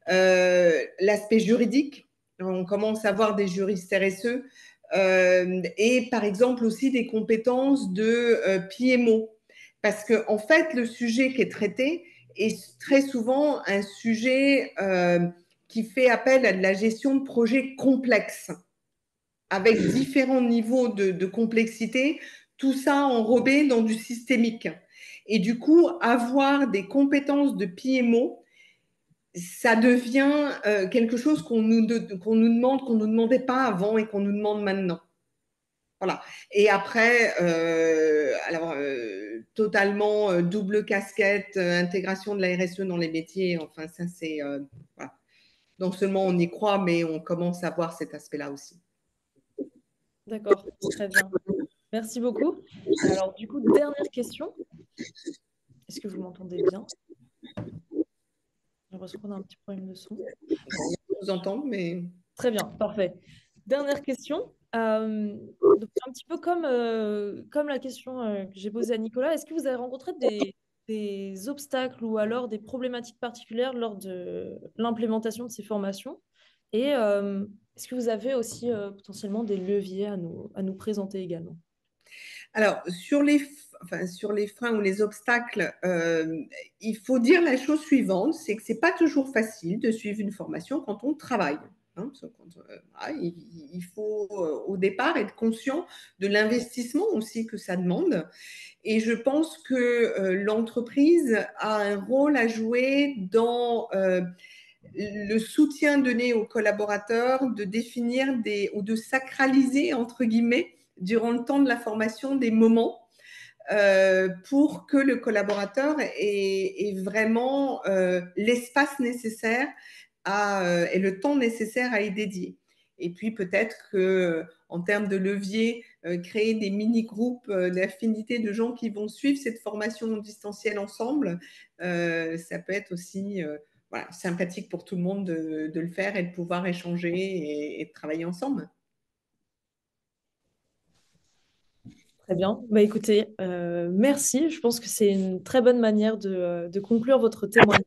L'aspect juridique, on commence à avoir des juristes RSE, et par exemple aussi des compétences de PMO. Parce que en fait, le sujet qui est traité est très souvent un sujet qui fait appel à de la gestion de projets complexes, avec différents niveaux de complexité, tout ça enrobé dans du systémique. Et du coup, avoir des compétences de PMO, ça devient quelque chose qu'on nous demande, qu'on ne nous demandait pas avant et qu'on nous demande maintenant. Voilà. Et après, totalement double casquette, intégration de la RSE dans les métiers, enfin, ça, c'est. Voilà. Non seulement on y croit, mais on commence à voir cet aspect-là aussi. D'accord, très bien. Merci beaucoup. Alors, du coup, dernière question. Est-ce que vous m'entendez bien? J'ai l'impression qu'on a un petit problème de son. On vous entend, mais. Très bien, parfait. Dernière question. Donc, un petit peu comme la question que j'ai posée à Nicolas, est-ce que vous avez rencontré des obstacles ou alors des problématiques particulières lors de l'implémentation de ces formations? Et est-ce que vous avez aussi potentiellement des leviers à nous présenter également? Alors, sur les freins ou les obstacles, il faut dire la chose suivante, c'est que ce n'est pas toujours facile de suivre une formation quand on travaille. Hein, il faut au départ être conscient de l'investissement aussi que ça demande. Et je pense que l'entreprise a un rôle à jouer dans le soutien donné aux collaborateurs, de définir ou de sacraliser, entre guillemets, durant le temps de la formation, des moments pour que le collaborateur ait vraiment l'espace nécessaire et le temps nécessaire à y dédier. Et puis peut-être qu'en termes de levier, créer des mini-groupes d'affinité de gens qui vont suivre cette formation en distanciel ensemble, ça peut être aussi voilà, sympathique pour tout le monde de le faire et de pouvoir échanger et de travailler ensemble. Très bien. Bah, écoutez, merci. Je pense que c'est une très bonne manière de conclure votre témoignage.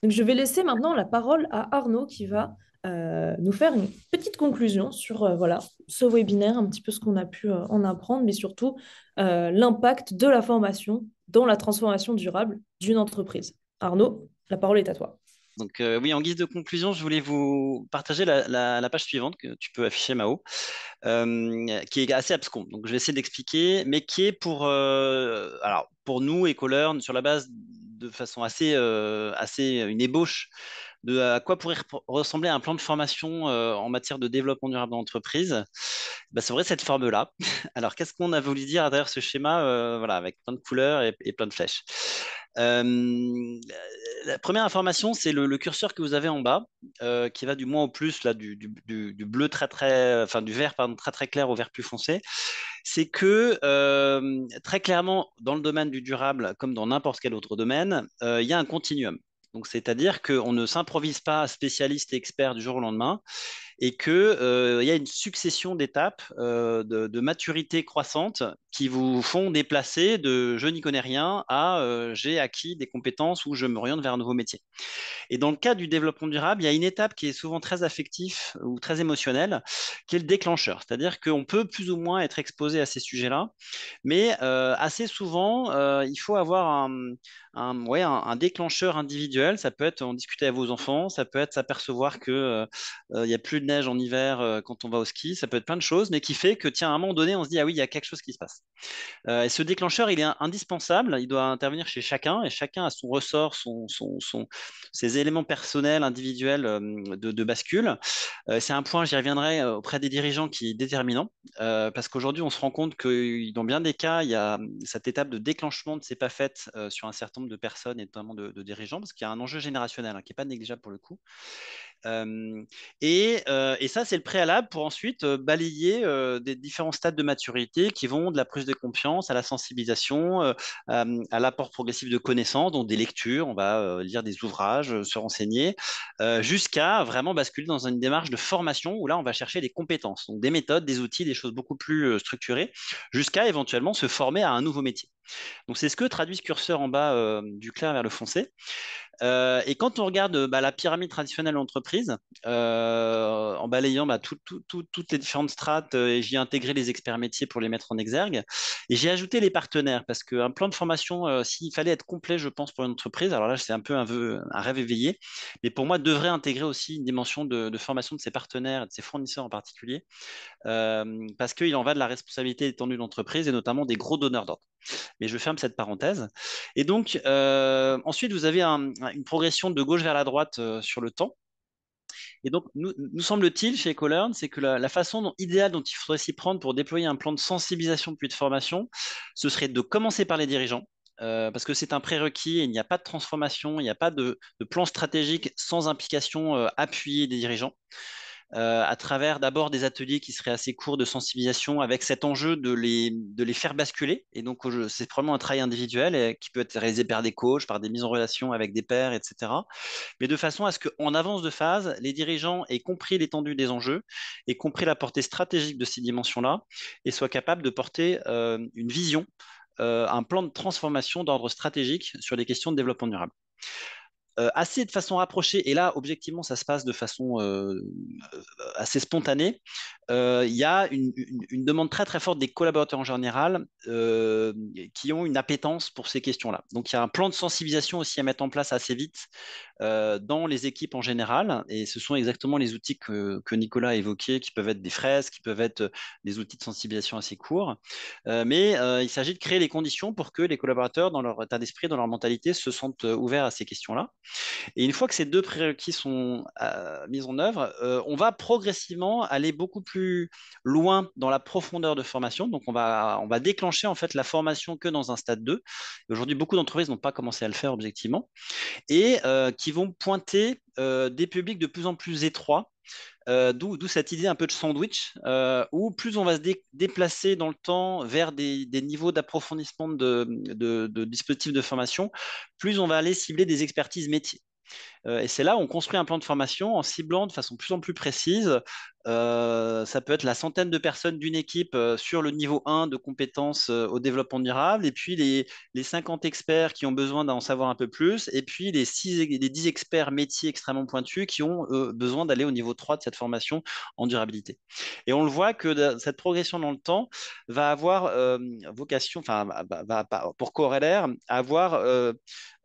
Donc, je vais laisser maintenant la parole à Arnaud qui va nous faire une petite conclusion sur voilà, ce webinaire, un petit peu ce qu'on a pu en apprendre, mais surtout l'impact de la formation dans la transformation durable d'une entreprise. Arnaud, la parole est à toi. Donc oui, en guise de conclusion, je voulais vous partager la page suivante que tu peux afficher, Mao, qui est assez abscon. Donc je vais essayer d'expliquer, mais qui est alors, pour nous, EcoLearn, sur la base de façon assez une ébauche de à quoi pourrait ressembler un plan de formation en matière de développement durable d'entreprise. Bah, c'est vrai cette forme-là. Alors qu'est-ce qu'on a voulu dire à travers ce schéma, voilà, avec plein de couleurs et plein de flèches. La première information, c'est le curseur que vous avez en bas, qui va du moins au plus, là, du bleu enfin du vert pardon, très très clair au vert plus foncé. C'est que très clairement, dans le domaine du durable, comme dans n'importe quel autre domaine, il y a un continuum. Donc, c'est-à-dire qu'on ne s'improvise pas spécialiste et expert du jour au lendemain. et qu'il y a une succession d'étapes de maturité croissante qui vous font déplacer de je n'y connais rien à j'ai acquis des compétences ou je m'oriente vers un nouveau métier. Et dans le cas du développement durable, il y a une étape qui est souvent très affective ou très émotionnelle, qui est le déclencheur. C'est-à-dire qu'on peut plus ou moins être exposé à ces sujets-là, mais assez souvent, il faut avoir un déclencheur individuel. Ça peut être en discuter avec vos enfants, ça peut être s'apercevoir que il y a plus de neige en hiver quand on va au ski, ça peut être plein de choses, mais qui fait que, tiens, à un moment donné, on se dit, ah oui, il y a quelque chose qui se passe. Et ce déclencheur, il est indispensable, il doit intervenir chez chacun, et chacun a son ressort, ses éléments personnels, individuels de bascule. C'est un point, j'y reviendrai, auprès des dirigeants qui est déterminant, parce qu'aujourd'hui, on se rend compte que dans bien des cas, il y a cette étape de déclenchement ne s'est pas faite sur un certain nombre de personnes et notamment de dirigeants, parce qu'il y a un enjeu générationnel qui n'est pas négligeable pour le coup. Et ça, c'est le préalable pour ensuite balayer des différents stades de maturité qui vont de la prise de confiance à la sensibilisation, à l'apport progressif de connaissances, donc des lectures, on va lire des ouvrages, se renseigner, jusqu'à vraiment basculer dans une démarche de formation où là, on va chercher des compétences, donc des méthodes, des outils, des choses beaucoup plus structurées, jusqu'à éventuellement se former à un nouveau métier. Donc c'est ce que traduit ce curseur en bas du clair vers le foncé. Et quand on regarde la pyramide traditionnelle de l'entreprise, en balayant toutes les différentes strates, et j'y ai intégré les experts métiers pour les mettre en exergue, et j'ai ajouté les partenaires, parce qu'un plan de formation, s'il fallait être complet, je pense, pour une entreprise, alors là, c'est un peu un rêve éveillé, mais pour moi, devrait intégrer aussi une dimension de formation de ses partenaires et de ses fournisseurs en particulier, parce qu'il en va de la responsabilité étendue de l'entreprise et notamment des gros donneurs d'ordre. Mais je ferme cette parenthèse. Et donc, ensuite, vous avez une progression de gauche vers la droite sur le temps. Et donc, nous semble-t-il, chez EcoLearn, c'est que la façon idéale dont il faudrait s'y prendre pour déployer un plan de sensibilisation puis de formation, ce serait de commencer par les dirigeants. Parce que c'est un prérequis, il n'y a pas de transformation, il n'y a pas de plan stratégique sans implication appuyée des dirigeants à travers d'abord des ateliers qui seraient assez courts de sensibilisation avec cet enjeu de les faire basculer. Et donc, c'est probablement un travail individuel qui peut être réalisé par des coachs, par des mises en relation avec des pairs, etc. Mais de façon à ce qu'en avance de phase, les dirigeants aient compris l'étendue des enjeux, aient compris la portée stratégique de ces dimensions-là et soient capables de porter une vision, un plan de transformation d'ordre stratégique sur les questions de développement durable. Assez de façon rapprochée, et là, objectivement, ça se passe de façon assez spontanée. Il y a une demande très très forte des collaborateurs en général qui ont une appétence pour ces questions-là. Donc, il y a un plan de sensibilisation aussi à mettre en place assez vite dans les équipes en général, et ce sont exactement les outils que Nicolas a évoqués, qui peuvent être des fraises, qui peuvent être des outils de sensibilisation assez courts. Mais il s'agit de créer les conditions pour que les collaborateurs, dans leur état d'esprit, dans leur mentalité, se sentent ouverts à ces questions-là. Et une fois que ces deux prérequis sont mis en œuvre, on va progressivement aller beaucoup plus loin dans la profondeur de formation. Donc, on va déclencher en fait la formation que dans un stade 2. Aujourd'hui, beaucoup d'entreprises n'ont pas commencé à le faire objectivement et qui vont pointer des publics de plus en plus étroits. D'où cette idée un peu de sandwich, où plus on va se déplacer dans le temps vers des niveaux d'approfondissement de dispositifs de formation, plus on va aller cibler des expertises métiers. Et c'est là où on construit un plan de formation en ciblant de façon de plus en plus précise. Ça peut être la centaine de personnes d'une équipe sur le niveau 1 de compétences au développement durable, et puis les 50 experts qui ont besoin d'en savoir un peu plus, et puis les 10 experts métiers extrêmement pointus qui ont besoin d'aller au niveau 3 de cette formation en durabilité. Et on le voit que cette progression dans le temps va avoir vocation, enfin, pour corollaire, avoir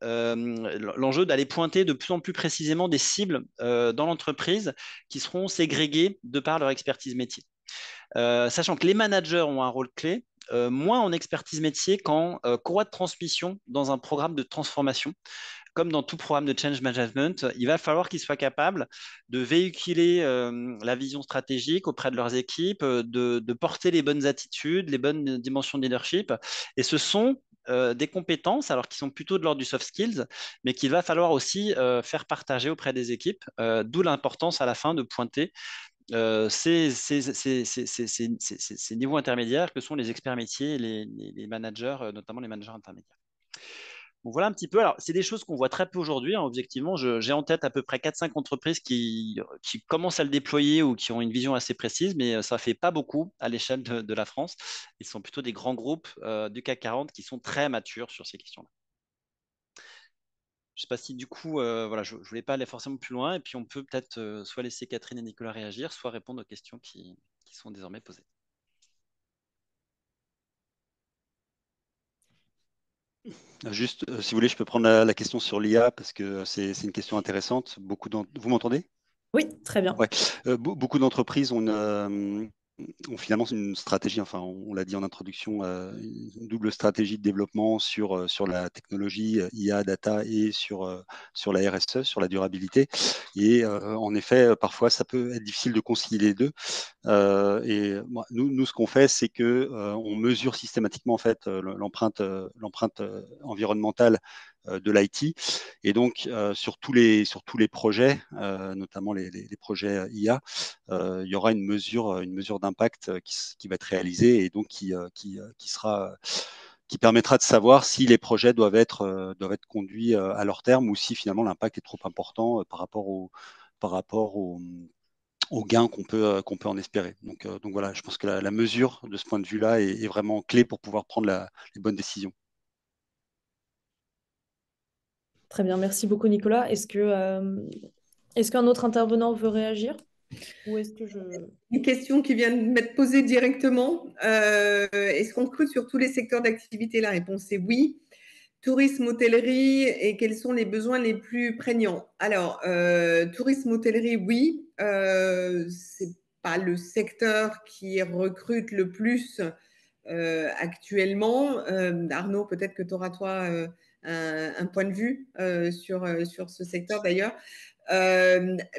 l'enjeu d'aller pointer de plus en plus précisément des cibles dans l'entreprise qui seront ségrégées de par leur expertise métier. Sachant que les managers ont un rôle clé, moins en expertise métier qu'en courroie de transmission dans un programme de transformation. Comme dans tout programme de change management, il va falloir qu'ils soient capables de véhiculer la vision stratégique auprès de leurs équipes, de porter les bonnes attitudes, les bonnes dimensions de leadership. Et ce sont des compétences, alors qui sont plutôt de l'ordre du soft skills, mais qu'il va falloir aussi faire partager auprès des équipes, d'où l'importance à la fin de pointer ces niveaux intermédiaires que sont les experts métiers et les managers, notamment les managers intermédiaires. Donc voilà un petit peu. Alors, c'est des choses qu'on voit très peu aujourd'hui, hein, objectivement. J'ai en tête à peu près 4-5 entreprises qui commencent à le déployer ou qui ont une vision assez précise, mais ça ne fait pas beaucoup à l'échelle de la France. Ils sont plutôt des grands groupes du CAC 40 qui sont très matures sur ces questions-là. Je ne sais pas si du coup, voilà, je ne voulais pas aller forcément plus loin, et puis on peut peut-être soit laisser Catherine et Nicolas réagir, soit répondre aux questions qui sont désormais posées. Juste, si vous voulez, je peux prendre la question sur l'IA parce que c'est une question intéressante. Vous m'entendez? Oui, très bien. Ouais. Beaucoup d'entreprises ont finalement une stratégie, enfin, on l'a dit en introduction, une double stratégie de développement sur la technologie IA, data et sur la RSE, sur la durabilité. Et en effet, parfois, ça peut être difficile de concilier les deux. Et moi, nous, ce qu'on fait, c'est que on mesure systématiquement en fait l'empreinte environnementale de l'IT. Et donc, sur tous les projets, notamment les projets IA, il y aura une mesure d'impact qui va être réalisée et donc qui permettra de savoir si les projets doivent être conduits à leur terme ou si finalement l'impact est trop important par rapport aux gains qu'on peut en espérer. Donc voilà, je pense que la mesure de ce point de vue-là est vraiment clé pour pouvoir prendre les bonnes décisions. Très bien, merci beaucoup Nicolas. Est-ce qu'un autre intervenant veut réagir? Ou est-ce que je... Une question qui vient de m'être posée directement. Est-ce qu'on recrute sur tous les secteurs d'activité? La réponse est oui. Tourisme, hôtellerie, et quels sont les besoins les plus prégnants? Alors, tourisme, hôtellerie, oui. C'est pas le secteur qui recrute le plus actuellement. Arnaud, peut-être que tu auras toi un point de vue sur ce secteur d'ailleurs.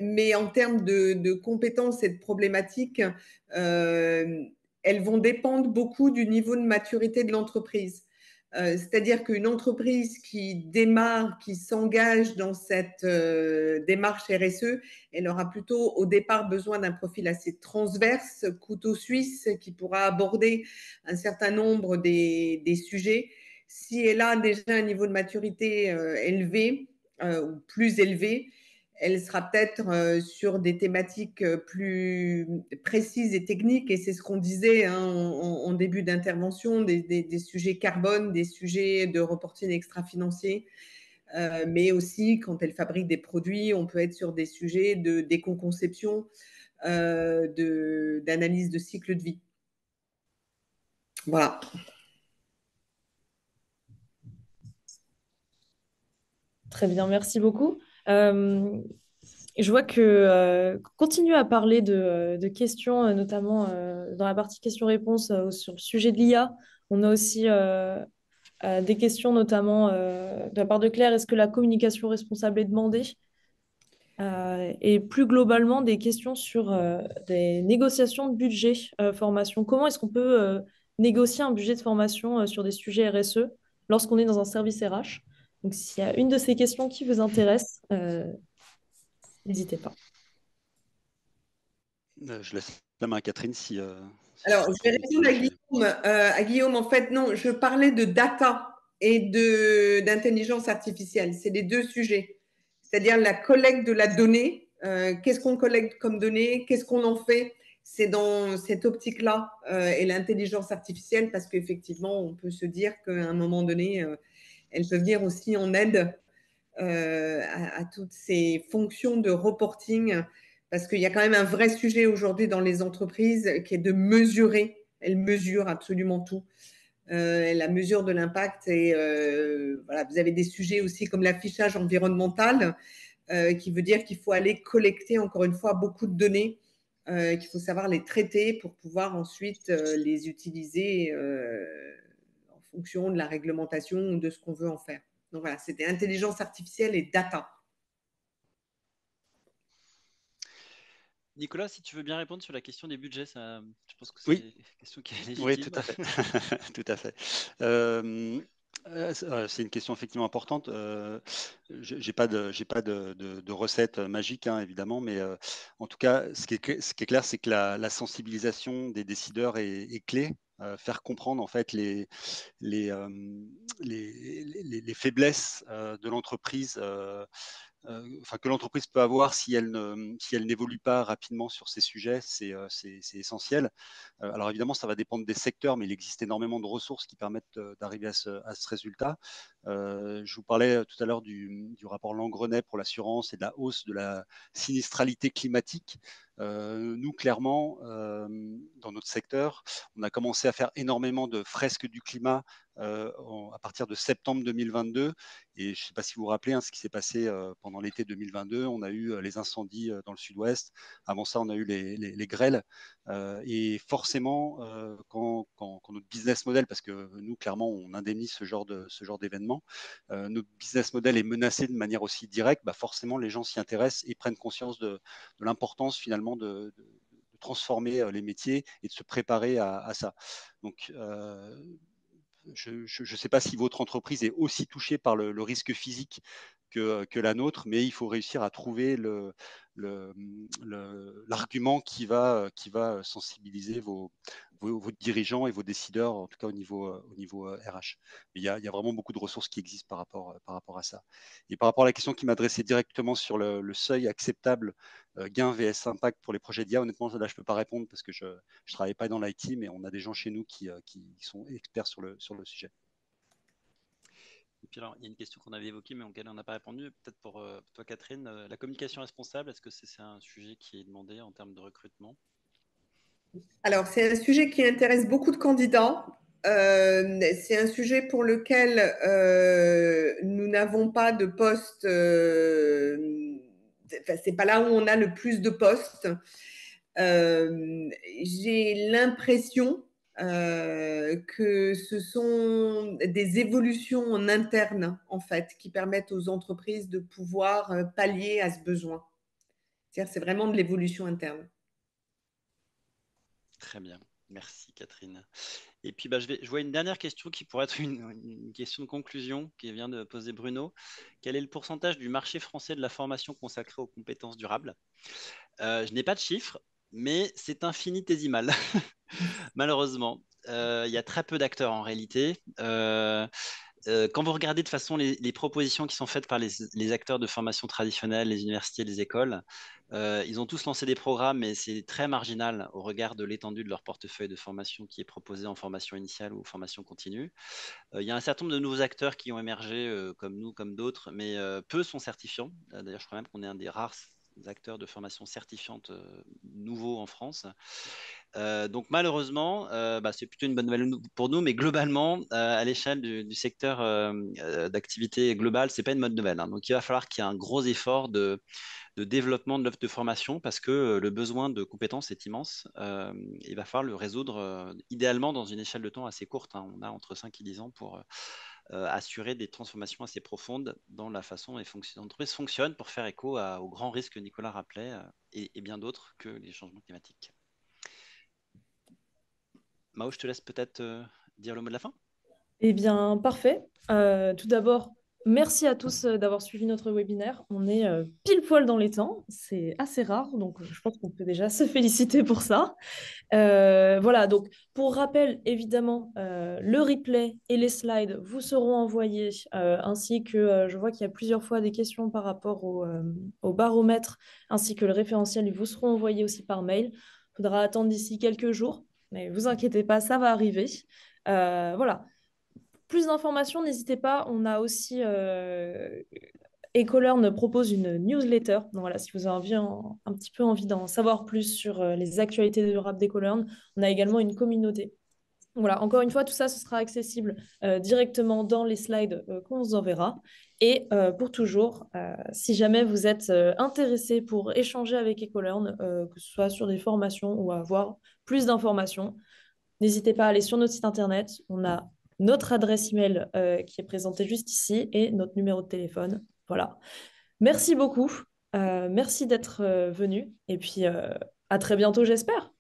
Mais en termes de compétences et de problématiques, elles vont dépendre beaucoup du niveau de maturité de l'entreprise. C'est-à-dire qu'une entreprise qui démarre, qui s'engage dans cette démarche RSE, elle aura plutôt au départ besoin d'un profil assez transverse, couteau suisse, qui pourra aborder un certain nombre des sujets. Si elle a déjà un niveau de maturité élevé ou plus élevé, elle sera peut-être sur des thématiques plus précises et techniques, et c'est ce qu'on disait hein, en début d'intervention, des sujets carbone, des sujets de reporting extra-financier, mais aussi quand elle fabrique des produits, on peut être sur des sujets d'éco-conception, d'analyse de cycle de vie. Voilà. Très bien, merci beaucoup. Je vois que continue à parler de questions, notamment dans la partie questions-réponses sur le sujet de l'IA. On a aussi des questions, notamment de la part de Claire, est-ce que la communication responsable est demandée? Et plus globalement, des questions sur des négociations de budget formation. Comment est-ce qu'on peut négocier un budget de formation sur des sujets RSE lorsqu'on est dans un service RH? Donc, s'il y a une de ces questions qui vous intéresse, n'hésitez pas. Je laisse la main à Catherine si Alors, je vais répondre sujet. à Guillaume. En fait, non, je parlais de data et d'intelligence artificielle. C'est les deux sujets. C'est-à-dire la collecte de la donnée. Qu'est-ce qu'on collecte comme données? Qu'est-ce qu'on en fait? C'est dans cette optique-là et l'intelligence artificielle, parce qu'effectivement, on peut se dire qu'à un moment donné, elle peut venir aussi en aide à toutes ces fonctions de reporting, parce qu'il y a quand même un vrai sujet aujourd'hui dans les entreprises qui est de mesurer. Elles mesurent absolument tout. La mesure de l'impact. Et voilà, vous avez des sujets aussi comme l'affichage environnemental, qui veut dire qu'il faut aller collecter, encore une fois, beaucoup de données, qu'il faut savoir les traiter pour pouvoir ensuite les utiliser en fonction de la réglementation ou de ce qu'on veut en faire. Donc voilà, c'était intelligence artificielle et data. Nicolas, si tu veux bien répondre sur la question des budgets, je pense que c'est Oui, une question qui est oui, légitime. tout à fait. Tout à fait. C'est une question effectivement importante. J'ai pas de recette magique, hein, évidemment, mais en tout cas, ce qui est clair, c'est que la sensibilisation des décideurs est clé faire comprendre en fait les, les faiblesses de l'entreprise, enfin, que l'entreprise peut avoir si elle n'évolue pas rapidement sur ces sujets, c'est essentiel. Alors évidemment, ça va dépendre des secteurs, mais il existe énormément de ressources qui permettent d'arriver à ce résultat. Je vous parlais tout à l'heure du rapport Langrenay pour l'assurance et de la hausse de la sinistralité climatique. Nous, clairement, dans notre secteur, on a commencé à faire énormément de fresques du climat à partir de septembre 2022. Et je ne sais pas si vous vous rappelez ce qui s'est passé pendant l'été 2022. On a eu les incendies dans le sud-ouest. Avant ça, on a eu les grêles. Et forcément, quand notre business model, parce que nous, clairement, on indemnise ce genre d'événement, notre business model est menacé de manière aussi directe, forcément, les gens s'y intéressent et prennent conscience de l'importance finalement de transformer les métiers et de se préparer à ça. Donc, je ne sais pas si votre entreprise est aussi touchée par le risque physique que la nôtre, mais il faut réussir à trouver l'argument qui va sensibiliser vos dirigeants et vos décideurs, en tout cas au niveau RH. Mais il y a vraiment beaucoup de ressources qui existent par rapport à ça. Et par rapport à la question qui m'adressait directement sur le seuil acceptable gain vs impact pour les projets d'IA, honnêtement, là, je ne peux pas répondre parce que je ne travaille pas dans l'IT, mais on a des gens chez nous qui sont experts sur le sujet. Et puis alors, il y a une question qu'on avait évoquée, mais auquel on n'a pas répondu. Peut-être pour toi, Catherine, la communication responsable, est-ce que c'est un sujet qui est demandé en termes de recrutement? Alors, c'est un sujet qui intéresse beaucoup de candidats. C'est un sujet pour lequel nous n'avons pas de poste. C'est pas là où on a le plus de postes. J'ai l'impression que ce sont des évolutions en interne, en fait, qui permettent aux entreprises de pouvoir pallier à ce besoin. C'est-à-dire, c'est vraiment de l'évolution interne. Très bien. Merci, Catherine. Et puis, je vois une dernière question qui pourrait être une question de conclusion qui vient de poser Bruno. Quel est le pourcentage du marché français de la formation consacrée aux compétences durables? Je n'ai pas de chiffres, mais c'est infinitésimal, malheureusement. Il y a très peu d'acteurs en réalité. Quand vous regardez de façon les propositions qui sont faites par les acteurs de formation traditionnelle, les universités, les écoles, ils ont tous lancé des programmes, mais c'est très marginal au regard de l'étendue de leur portefeuille de formation qui est proposé en formation initiale ou formation continue. Il y a un certain nombre de nouveaux acteurs qui ont émergé, comme nous, comme d'autres, mais peu sont certifiants. D'ailleurs, je crois même qu'on est un des rares acteurs de formation certifiante nouveaux en France. Donc malheureusement, c'est plutôt une bonne nouvelle pour nous, mais globalement, à l'échelle du secteur d'activité globale, c'est pas une bonne nouvelle. Donc il va falloir qu'il y ait un gros effort de développement de l'offre de formation parce que le besoin de compétences est immense. Il va falloir le résoudre idéalement dans une échelle de temps assez courte. On a entre 5 et 10 ans pour assurer des transformations assez profondes dans la façon dont l'entreprise fonctionne pour faire écho aux grands risques que Nicolas rappelait et bien d'autres que les changements climatiques. Mao, je te laisse peut-être dire le mot de la fin. Eh bien, parfait. Tout d'abord, merci à tous d'avoir suivi notre webinaire. On est pile poil dans les temps. C'est assez rare, donc je pense qu'on peut déjà se féliciter pour ça. Voilà, donc pour rappel, évidemment, le replay et les slides vous seront envoyés, ainsi que je vois qu'il y a plusieurs fois des questions par rapport au baromètre, ainsi que le référentiel, ils vous seront envoyés aussi par mail. Il faudra attendre d'ici quelques jours, mais vous inquiétez pas, ça va arriver. Voilà. Plus d'informations, n'hésitez pas. On a aussi Ecolearn propose une newsletter. Donc voilà, si vous avez un petit peu envie d'en savoir plus sur les actualités durables d'Ecolearn, on a également une communauté. Voilà, encore une fois, tout ça, ce sera accessible directement dans les slides qu'on vous enverra. Et pour toujours, si jamais vous êtes intéressé pour échanger avec Ecolearn, que ce soit sur des formations ou avoir plus d'informations, n'hésitez pas à aller sur notre site internet. On a notre adresse email qui est présentée juste ici et notre numéro de téléphone. Voilà. Merci beaucoup. Merci d'être venu. Et puis, à très bientôt, j'espère.